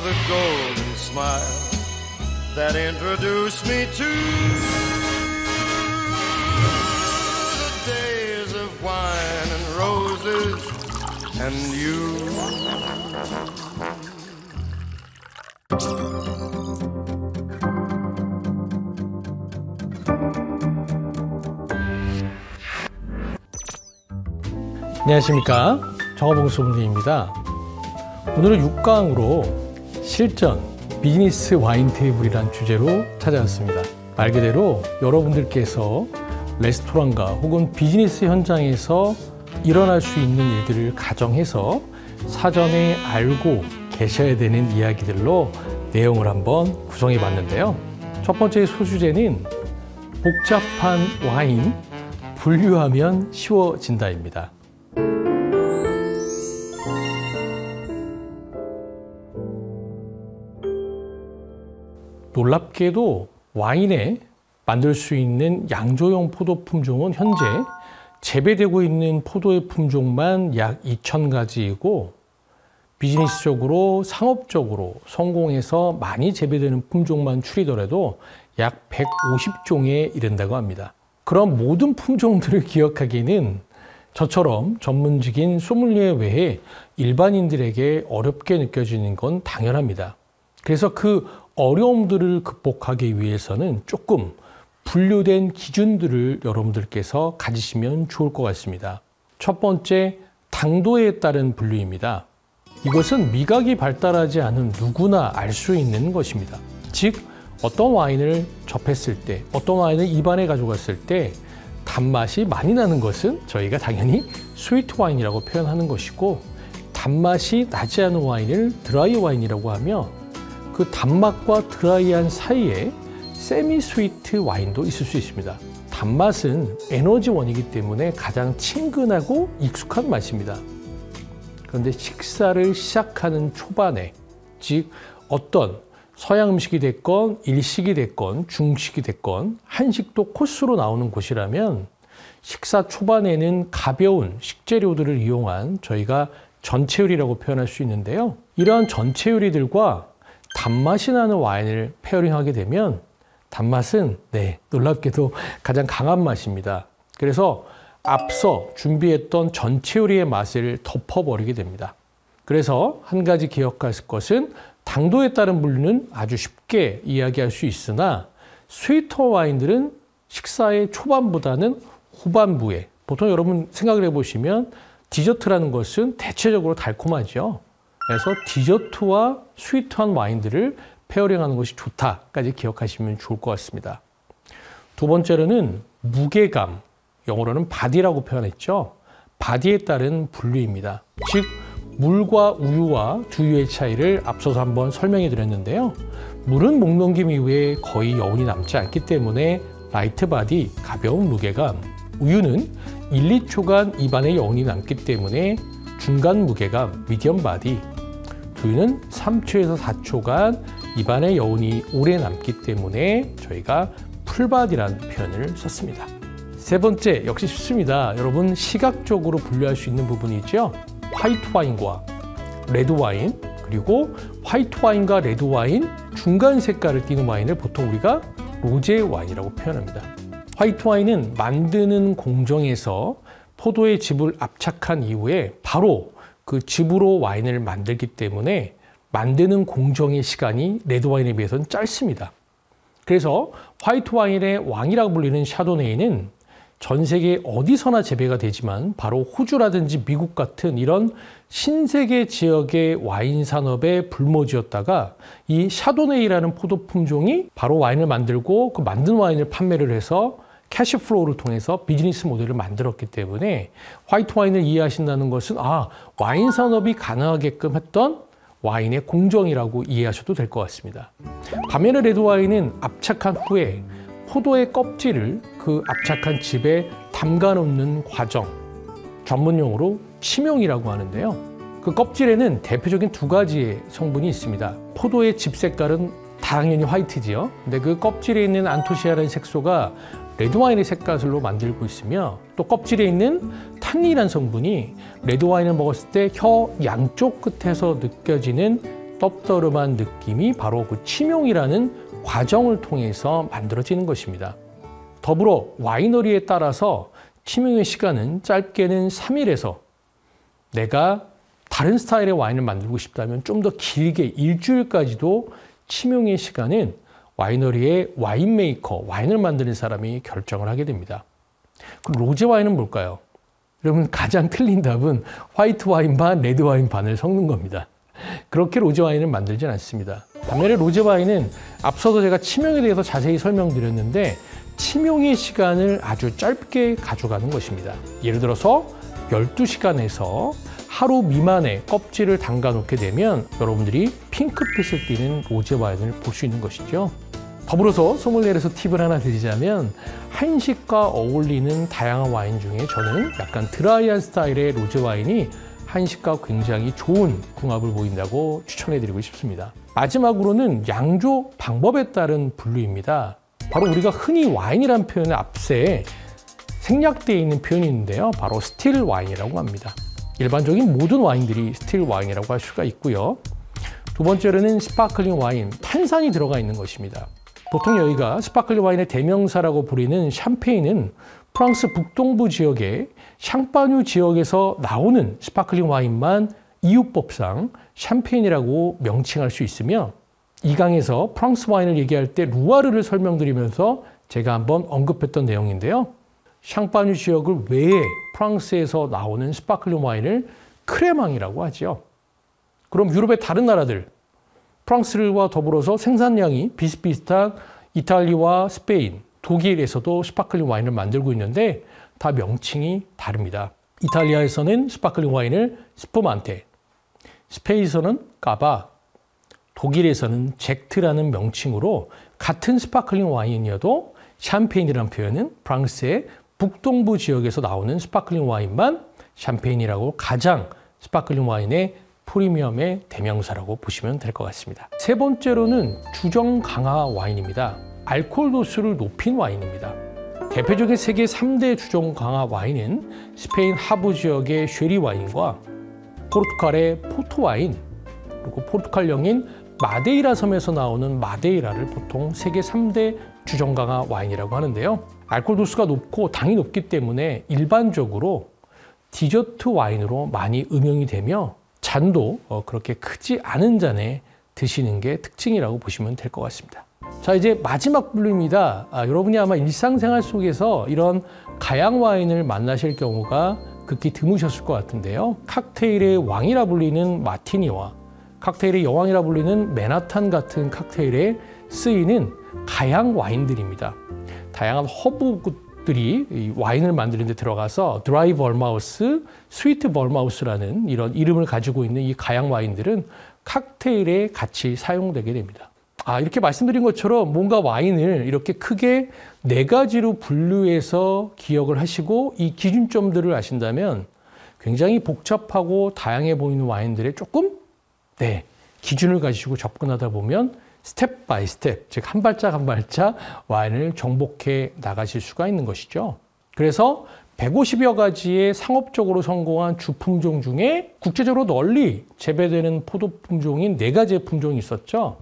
the golden smile that introduced me to the days of wine and roses and you. 안녕하십니까, 정화봉 소믈리에입니다. 오늘은 6강으로 실전 비즈니스 와인 테이블이란 주제로 찾아왔습니다. 말 그대로 여러분들께서 레스토랑과 혹은 비즈니스 현장에서 일어날 수 있는 일들을 가정해서 사전에 알고 계셔야 되는 이야기들로 내용을 한번 구성해 봤는데요. 첫 번째 소주제는 복잡한 와인, 분류하면 쉬워진다입니다. 놀랍게도 와인에 만들 수 있는 양조용 포도 품종은 현재 재배되고 있는 포도의 품종만 약 2,000가지이고 비즈니스적으로 상업적으로 성공해서 많이 재배되는 품종만 추리더라도 약 150종에 이른다고 합니다. 그런 모든 품종들을 기억하기는 저처럼 전문직인 소믈리에 외에 일반인들에게 어렵게 느껴지는 건 당연합니다. 그래서 그 어려움들을 극복하기 위해서는 조금 분류된 기준들을 여러분들께서 가지시면 좋을 것 같습니다. 첫 번째, 당도에 따른 분류입니다. 이것은 미각이 발달하지 않은 누구나 알 수 있는 것입니다. 즉, 어떤 와인을 접했을 때, 어떤 와인을 입안에 가져갔을 때 단맛이 많이 나는 것은 저희가 당연히 스위트 와인이라고 표현하는 것이고, 단맛이 나지 않은 와인을 드라이 와인이라고 하며, 그 단맛과 드라이한 사이에 세미 스위트 와인도 있을 수 있습니다. 단맛은 에너지원이기 때문에 가장 친근하고 익숙한 맛입니다. 그런데 식사를 시작하는 초반에, 즉 어떤 서양 음식이 됐건 일식이 됐건 중식이 됐건 한식도 코스로 나오는 곳이라면 식사 초반에는 가벼운 식재료들을 이용한 저희가 전체 요리라고 표현할 수 있는데요. 이러한 전체 요리들과 단맛이 나는 와인을 페어링하게 되면 단맛은 놀랍게도 가장 강한 맛입니다. 그래서 앞서 준비했던 전체 요리의 맛을 덮어버리게 됩니다. 그래서 한 가지 기억할 것은 당도에 따른 분류는 아주 쉽게 이야기할 수 있으나 스위터 와인들은 식사의 초반보다는 후반부에, 보통 여러분 생각을 해보시면 디저트라는 것은 대체적으로 달콤하죠. 그래서 디저트와 스위트한 와인들을 페어링하는 것이 좋다까지 기억하시면 좋을 것 같습니다. 두 번째로는 무게감, 영어로는 바디라고 표현했죠. 바디에 따른 분류입니다. 즉 물과 우유와 두유의 차이를 앞서서 한번 설명해 드렸는데요. 물은 목넘김 이후에 거의 여운이 남지 않기 때문에 라이트 바디, 가벼운 무게감, 우유는 1, 2초간 입안에 여운이 남기 때문에 중간 무게감, 미디엄 바디, 두유는 3초에서 4초간 입안에 여운이 오래 남기 때문에 저희가 풀바디라는 표현을 썼습니다. 세 번째, 역시 쉽습니다. 여러분 시각적으로 분류할 수 있는 부분이죠. 화이트 와인과 레드 와인, 그리고 화이트 와인과 레드 와인 중간 색깔을 띠는 와인을 보통 우리가 로제 와인이라고 표현합니다. 화이트 와인은 만드는 공정에서 포도의 즙을 압착한 이후에 바로 그 즙으로 와인을 만들기 때문에 만드는 공정의 시간이 레드 와인에 비해서는 짧습니다. 그래서 화이트 와인의 왕이라고 불리는 샤도네이는 전 세계 어디서나 재배가 되지만 바로 호주라든지 미국 같은 이런 신세계 지역의 와인 산업의 불모지였다가 이 샤도네이라는 포도 품종이 바로 와인을 만들고 그 만든 와인을 판매를 해서 캐시플로우를 통해서 비즈니스 모델을 만들었기 때문에 화이트 와인을 이해하신다는 것은 와인 산업이 가능하게끔 했던 와인의 공정이라고 이해하셔도 될 것 같습니다. 반면에 레드 와인은 압착한 후에 포도의 껍질을 그 압착한 즙에 담가 놓는 과정, 전문용어로 치명이라고 하는데요. 그 껍질에는 대표적인 두 가지의 성분이 있습니다. 포도의 즙 색깔은 당연히 화이트지요. 근데 그 껍질에 있는 안토시아라는 색소가 레드와인의 색깔로 만들고 있으며, 또 껍질에 있는 탄닌이라는 성분이 레드와인을 먹었을 때 혀 양쪽 끝에서 느껴지는 떡더름한 느낌이 바로 그 침용이라는 과정을 통해서 만들어지는 것입니다. 더불어 와이너리에 따라서 침용의 시간은 짧게는 3일에서 내가 다른 스타일의 와인을 만들고 싶다면 좀 더 길게 일주일까지도 침용의 시간은 와이너리의 와인 메이커, 와인을 만드는 사람이 결정을 하게 됩니다. 그럼 로제 와인은 뭘까요? 여러분 가장 틀린 답은 화이트 와인 반, 레드 와인 반을 섞는 겁니다. 그렇게 로제 와인을 만들진 않습니다. 반면에 로제 와인은 앞서도 제가 침용에 대해서 자세히 설명드렸는데 침용의 시간을 아주 짧게 가져가는 것입니다. 예를 들어서 12시간에서 하루 미만의 껍질을 담가 놓게 되면 여러분들이 핑크빛을 띠는 로제 와인을 볼 수 있는 것이죠. 더불어서 소믈리에에서 팁을 하나 드리자면 한식과 어울리는 다양한 와인 중에 저는 약간 드라이한 스타일의 로제 와인이 한식과 굉장히 좋은 궁합을 보인다고 추천해드리고 싶습니다. 마지막으로는 양조 방법에 따른 분류입니다. 바로 우리가 흔히 와인이라는 표현의 앞에 생략되어 있는 표현이 있는데요. 바로 스틸 와인이라고 합니다. 일반적인 모든 와인들이 스틸 와인이라고 할 수가 있고요. 두 번째로는 스파클링 와인, 탄산이 들어가 있는 것입니다. 보통 여기가 스파클링 와인의 대명사라고 부르는 샴페인은 프랑스 북동부 지역의 샹파뉴 지역에서 나오는 스파클링 와인만 이유법상 샴페인이라고 명칭할 수 있으며 이 강에서 프랑스 와인을 얘기할 때 루아르를 설명드리면서 제가 한번 언급했던 내용인데요. 샹파뉴 지역을 외에 프랑스에서 나오는 스파클링 와인을 크레망이라고 하죠. 그럼 유럽의 다른 나라들, 프랑스와 더불어서 생산량이 비슷비슷한 이탈리아와 스페인, 독일에서도 스파클링 와인을 만들고 있는데 다 명칭이 다릅니다. 이탈리아에서는 스파클링 와인을 스푸만테, 스페인에서는 까바, 독일에서는 젝트라는 명칭으로 같은 스파클링 와인이어도 샴페인이라는 표현은 프랑스의 북동부 지역에서 나오는 스파클링 와인만 샴페인이라고 가장 스파클링 와인의 프리미엄의 대명사라고 보시면 될 것 같습니다. 세 번째로는 주정 강화 와인입니다. 알코올 도수를 높인 와인입니다. 대표적인 세계 3대 주정 강화 와인은 스페인 하부 지역의 쉐리 와인과 포르투갈의 포토 와인, 그리고 포르투갈령인 마데이라 섬에서 나오는 마데이라를 보통 세계 3대 주정 강화 와인이라고 하는데요. 알코올 도수가 높고 당이 높기 때문에 일반적으로 디저트 와인으로 많이 응용이 되며 잔도 그렇게 크지 않은 잔에 드시는 게 특징이라고 보시면 될 것 같습니다. 자, 이제 마지막 분류입니다. 여러분이 아마 일상생활 속에서 이런 가양 와인을 만나실 경우가 극히 드무셨을 것 같은데요. 칵테일의 왕이라 불리는 마티니와 칵테일의 여왕이라 불리는 맨하탄 같은 칵테일에 쓰이는 가양 와인들입니다. 다양한 허브들이 이 와인을 만드는 데 들어가서 드라이 벌마우스, 스위트 벌마우스라는 이런 이름을 가지고 있는 이 가양 와인들은 칵테일에 같이 사용되게 됩니다. 이렇게 말씀드린 것처럼 뭔가 와인을 이렇게 크게 4가지로 분류해서 기억을 하시고 이 기준점들을 아신다면 굉장히 복잡하고 다양해 보이는 와인들에 조금 기준을 가지고 접근하다 보면 스텝 바이 스텝, 즉 한 발짝 한 발짝 와인을 정복해 나가실 수가 있는 것이죠. 그래서 150여 가지의 상업적으로 성공한 주품종 중에 국제적으로 널리 재배되는 포도 품종인 4가지의 품종이 있었죠.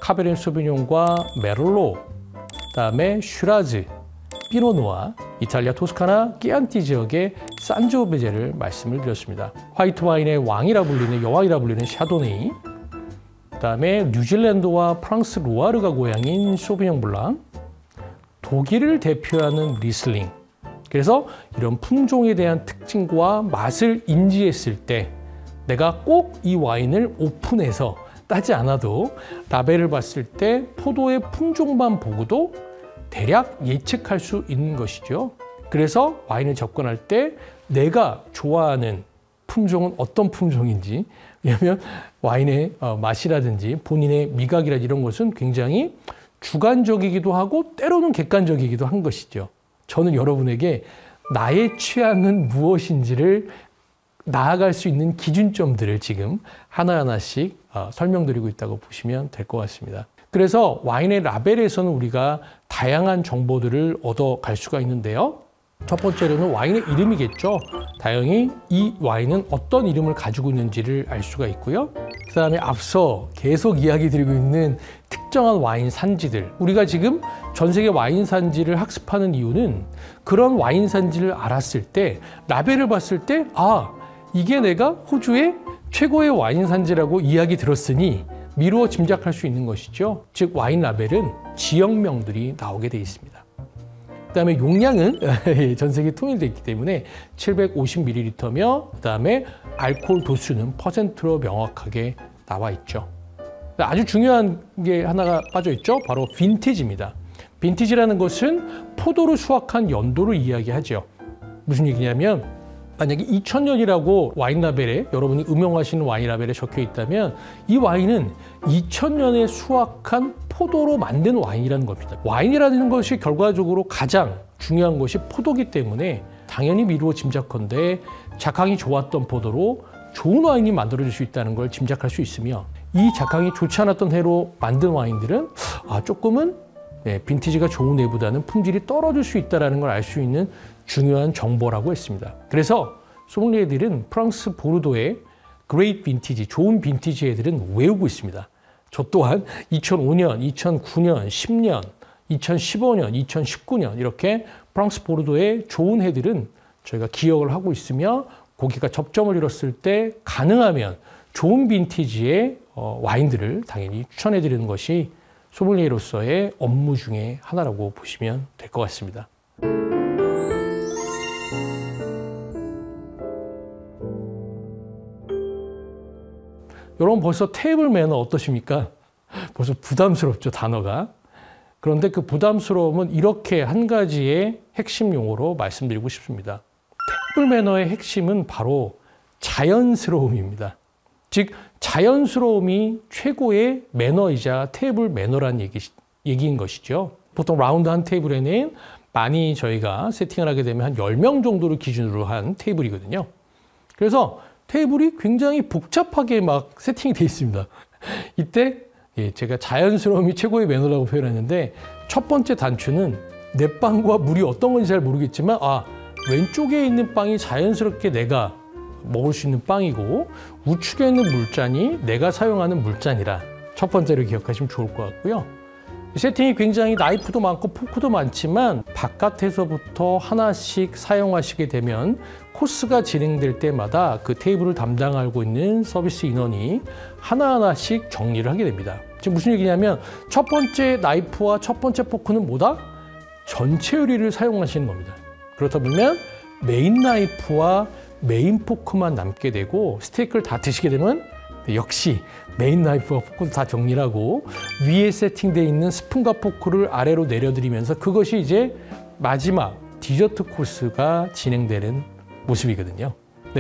카베르네 소비뇽과 메를로, 그다음에 슈라즈, 피노누아, 이탈리아 토스카나 끼안티 지역의 산지오베제를 말씀을 드렸습니다. 화이트 와인의 왕이라 불리는 여왕이라 불리는 샤도네이, 그다음에 뉴질랜드와 프랑스 루아르가 고향인 소비뇽 블랑, 독일을 대표하는 리슬링. 그래서 이런 품종에 대한 특징과 맛을 인지했을 때 내가 꼭 이 와인을 오픈해서 따지 않아도 라벨을 봤을 때 포도의 품종만 보고도 대략 예측할 수 있는 것이죠. 그래서 와인을 접근할 때 내가 좋아하는 품종은 어떤 품종인지, 왜냐하면 와인의 맛이라든지 본인의 미각이라든지 이런 것은 굉장히 주관적이기도 하고 때로는 객관적이기도 한 것이죠. 저는 여러분에게 나의 취향은 무엇인지를 나아갈 수 있는 기준점들을 지금 하나하나씩 설명드리고 있다고 보시면 될 것 같습니다. 그래서 와인의 라벨에서는 우리가 다양한 정보들을 얻어갈 수가 있는데요. 첫 번째로는 와인의 이름이겠죠. 다행히 이 와인은 어떤 이름을 가지고 있는지를 알 수가 있고요. 그 다음에 앞서 계속 이야기 드리고 있는 특정한 와인 산지들. 우리가 지금 전 세계 와인 산지를 학습하는 이유는 그런 와인 산지를 알았을 때 라벨을 봤을 때 이게 내가 호주의 최고의 와인 산지라고 이야기 들었으니 미루어 짐작할 수 있는 것이죠. 즉 와인 라벨은 지역명들이 나오게 되어 있습니다. 그다음에 용량은 전 세계 통일되어 있기 때문에 750ml며 그다음에 알코올 도수는 퍼센트로 명확하게 나와 있죠. 아주 중요한 게 하나가 빠져 있죠. 바로 빈티지입니다. 빈티지라는 것은 포도를 수확한 연도를 이야기하죠. 무슨 얘기냐면 만약에 2000년이라고 와인 라벨에 여러분이 음용하시는 와인 라벨에 적혀 있다면 이 와인은 2000년에 수확한 포도로 만든 와인이라는 겁니다. 와인이라는 것이 결과적으로 가장 중요한 것이 포도기 때문에 당연히 미루어 짐작컨대 작황이 좋았던 포도로 좋은 와인이 만들어질 수 있다는 걸 짐작할 수 있으며 이 작황이 좋지 않았던 해로 만든 와인들은 조금은 빈티지가 좋은 해보다는 품질이 떨어질 수 있다는 걸 알 수 있는 중요한 정보라고 했습니다. 그래서 소믈리에들은 프랑스 보르도의 그레이트 빈티지, 좋은 빈티지 애들은 외우고 있습니다. 저 또한 2005년, 2009년, 10년, 2015년, 2019년 이렇게 프랑스 보르도의 좋은 해들은 저희가 기억을 하고 있으며 고기가 접점을 이뤘을 때 가능하면 좋은 빈티지의 와인들을 당연히 추천해 드리는 것이 소믈리에로서의 업무 중에 하나라고 보시면 될 것 같습니다. 여러분 벌써 테이블 매너 어떠십니까? 벌써 부담스럽죠, 단어가. 그런데 그 부담스러움은 이렇게 한 가지의 핵심 용어로 말씀드리고 싶습니다. 테이블 매너의 핵심은 바로 자연스러움입니다. 즉 자연스러움이 최고의 매너이자 테이블 매너라는 얘기인 것이죠. 보통 라운드 한 테이블에는 많이 저희가 세팅을 하게 되면 한 10명 정도를 기준으로 한 테이블이거든요. 그래서 테이블이 굉장히 복잡하게 막 세팅이 되어 있습니다. 이때 제가 자연스러움이 최고의 매너라고 표현했는데 첫 번째 단추는 내 빵과 물이 어떤 건지 잘 모르겠지만 왼쪽에 있는 빵이 자연스럽게 내가 먹을 수 있는 빵이고 우측에 있는 물잔이 내가 사용하는 물잔이라 첫 번째로 기억하시면 좋을 것 같고요. 세팅이 굉장히 나이프도 많고 포크도 많지만 바깥에서부터 하나씩 사용하시게 되면 코스가 진행될 때마다 그 테이블을 담당하고 있는 서비스 인원이 하나하나씩 정리를 하게 됩니다. 지금 무슨 얘기냐면 첫 번째 나이프와 첫 번째 포크는 뭐다? 전체 요리를 사용하시는 겁니다. 그렇다 보면 메인 나이프와 메인 포크만 남게 되고 스테이크를 다 드시게 되면 역시 메인 나이프와 포크도 다 정리를 하고 위에 세팅되어 있는 스푼과 포크를 아래로 내려드리면서 그것이 이제 마지막 디저트 코스가 진행되는 모습이거든요.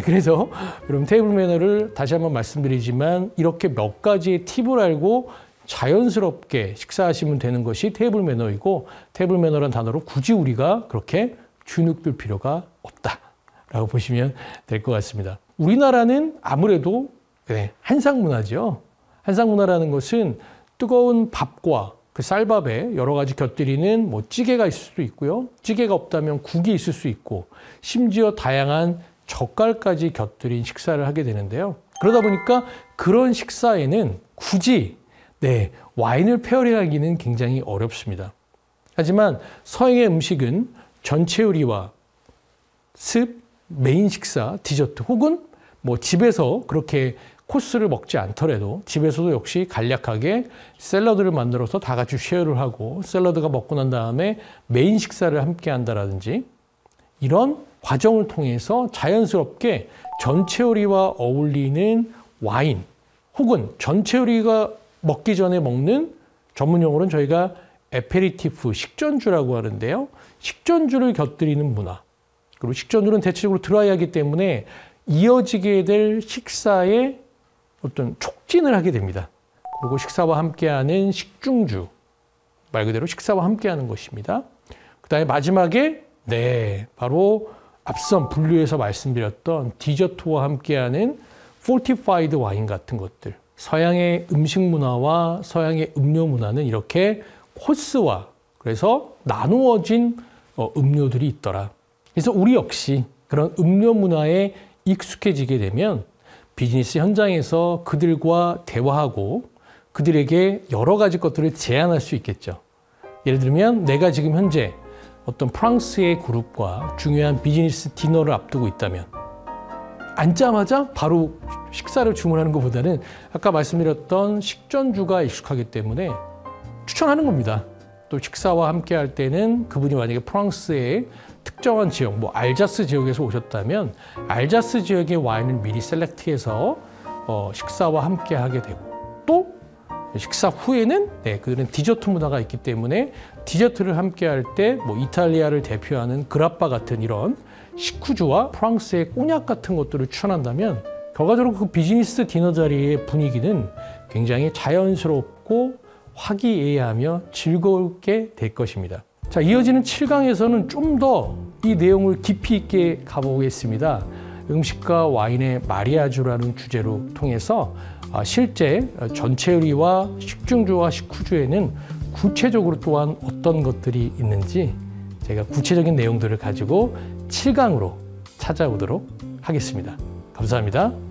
그래서 여러분 테이블 매너를 다시 한번 말씀드리지만 이렇게 몇 가지의 팁을 알고 자연스럽게 식사하시면 되는 것이 테이블 매너이고 테이블 매너라는 단어로 굳이 우리가 그렇게 주눅들 필요가 없다라고 보시면 될 것 같습니다. 우리나라는 아무래도 한상 문화죠. 한상 문화라는 것은 뜨거운 밥과 그 쌀밥에 여러 가지 곁들이는 찌개가 있을 수도 있고요. 찌개가 없다면 국이 있을 수 있고 심지어 다양한 젓갈까지 곁들인 식사를 하게 되는데요. 그러다 보니까 그런 식사에는 굳이 와인을 페어링하기는 굉장히 어렵습니다. 하지만 서양의 음식은 전체 요리와 습, 메인 식사, 디저트 혹은 집에서 그렇게 코스를 먹지 않더라도 집에서도 역시 간략하게 샐러드를 만들어서 다 같이 쉐어를 하고 샐러드가 먹고 난 다음에 메인 식사를 함께 한다라든지 이런 과정을 통해서 자연스럽게 전체 요리와 어울리는 와인 혹은 전체 요리가 먹기 전에 먹는 전문 용어로는 저희가 에페리티프, 식전주라고 하는데요. 식전주를 곁들이는 문화. 그리고 식전주는 대체적으로 드라이하기 때문에 이어지게 될 식사에 어떤 촉진을 하게 됩니다. 그리고 식사와 함께하는 식중주, 말 그대로 식사와 함께하는 것입니다. 그 다음에 마지막에 바로 앞선 분류에서 말씀드렸던 디저트와 함께하는 포티파이드 와인 같은 것들. 서양의 음식 문화와 서양의 음료 문화는 이렇게 코스와 그래서 나누어진 음료들이 있더라. 그래서 우리 역시 그런 음료 문화에 익숙해지게 되면 비즈니스 현장에서 그들과 대화하고 그들에게 여러 가지 것들을 제안할 수 있겠죠. 예를 들면 내가 지금 현재 어떤 프랑스의 그룹과 중요한 비즈니스 디너를 앞두고 있다면 앉자마자 바로 식사를 주문하는 것보다는 아까 말씀드렸던 식전주가 익숙하기 때문에 추천하는 겁니다. 또 식사와 함께 할 때는 그분이 만약에 프랑스의 특정한 지역, 뭐 알자스 지역에서 오셨다면 알자스 지역의 와인을 미리 셀렉트해서 식사와 함께 하게 되고, 또 식사 후에는 그들은 디저트 문화가 있기 때문에 디저트를 함께 할 때 뭐 이탈리아를 대표하는 그라파 같은 이런 식후주와 프랑스의 꼬냑 같은 것들을 추천한다면 결과적으로 그 비즈니스 디너 자리의 분위기는 굉장히 자연스럽고 화기애애하며 즐겁게 될 것입니다. 자, 이어지는 7강에서는 좀 더 이 내용을 깊이 있게 가보겠습니다. 음식과 와인의 마리아주라는 주제로 통해서 실제 전체 요리와 식중주와 식후주에는 구체적으로 또한 어떤 것들이 있는지 제가 구체적인 내용들을 가지고 7강으로 찾아오도록 하겠습니다. 감사합니다.